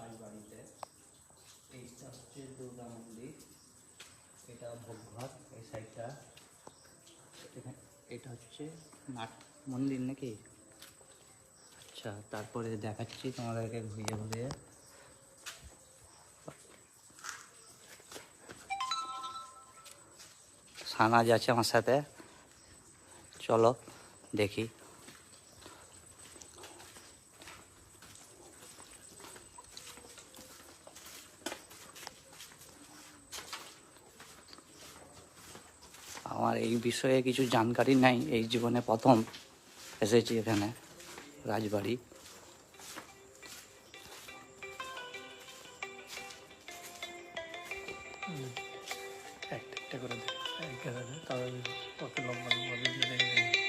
রাজবাড়িতে। এইটা হচ্ছে দুর্গা মন্দির, এটা ভোগঘর, এই সাইডটা। এটা হচ্ছে নাট মন্দির নাকি? আচ্ছা, তারপরে দেখাচ্ছি তোমাদেরকে ঘুরিয়ে ঘুরিয়ে। সানাজ আছে আমার সাথে, চলো দেখি। আমার এই বিষয়ে কিছু জানকারি নাই, এই জীবনে প্রথম এসেছি এখানে রাজবাড়ি। একটা করে তাহলে কত লম্বা লম্বা ভিডিও দেখবে।